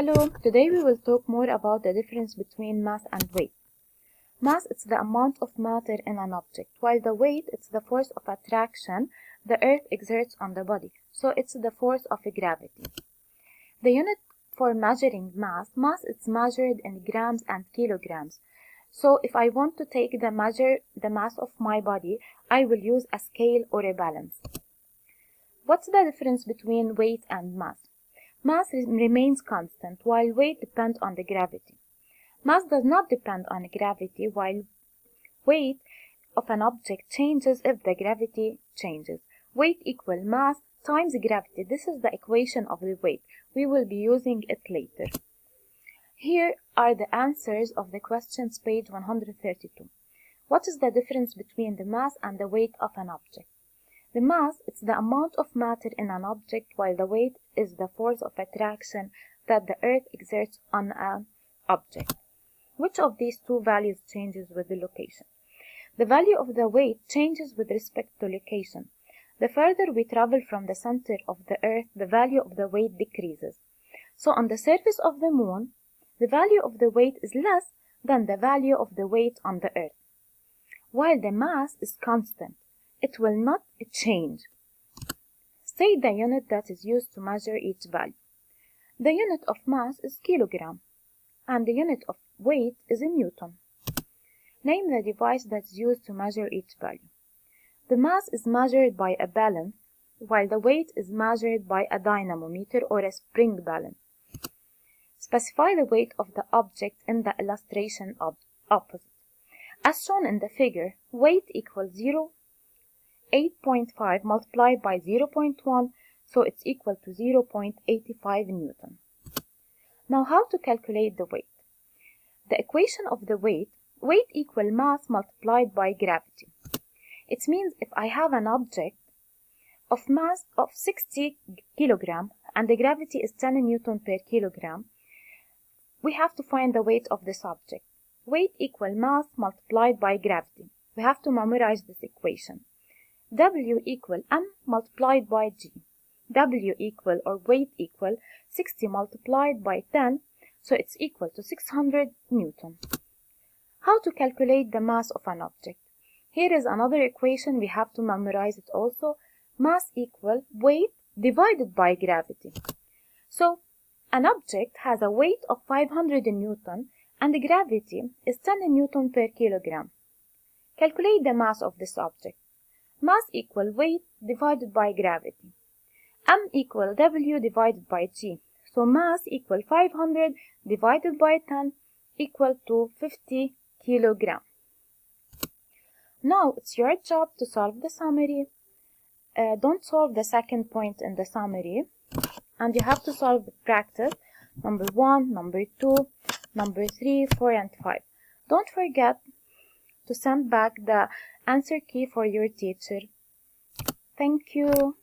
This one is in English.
Hello, today we will talk more about the difference between mass and weight. Mass is the amount of matter in an object, while the weight is the force of attraction the earth exerts on the body, so it's the force of gravity. The unit for measuring mass is measured in grams and kilograms. So if I want to measure the mass of my body, I will use a scale or a balance. What's the difference between weight and mass? Mass remains constant, while weight depends on the gravity. Mass does not depend on gravity, while weight of an object changes if the gravity changes. Weight equals mass times gravity. This is the equation of the weight. We will be using it later. Here are the answers of the questions, page 132. What is the difference between the mass and the weight of an object? The mass is the amount of matter in an object, while the weight is the force of attraction that the earth exerts on an object. Which of these two values changes with the location? The value of the weight changes with respect to location. The further we travel from the center of the earth, the value of the weight decreases. So on the surface of the moon, the value of the weight is less than the value of the weight on the earth. While the mass is constant, it will not change. State the unit that is used to measure each value. The unit of mass is kilogram, and the unit of weight is in Newton. Name the device that is used to measure each value. The mass is measured by a balance, while the weight is measured by a dynamometer or a spring balance. Specify the weight of the object in the illustration opposite. As shown in the figure, weight equals 8.5 multiplied by 0.1, so it's equal to 0.85 Newton. Now how to calculate the weight? The equation of the weight equals mass multiplied by gravity. It means if I have an object of mass of 60 kilogram and the gravity is 10 Newton per kilogram, we have to find the weight of this object. Weight equals mass multiplied by gravity. We have to memorize this equation. W equal m multiplied by g. W equal or weight equal 60 multiplied by 10, so it's equal to 600 Newton. How to calculate the mass of an object? Here is another equation, we have to memorize it also. Mass equal weight divided by gravity. So an object has a weight of 500 Newton and the gravity is 10 Newton per kilogram. Calculate the mass of this object. Mass equal weight divided by gravity. M equal W divided by G. So mass equal 500 divided by 10 equal to 50 kilogram. Now it's your job to solve the summary. Don't solve the second point in the summary. And you have to solve the practice number 1, number 2, number 3, 4, and 5. Don't forget to send back the answer key for your teacher. Thank you.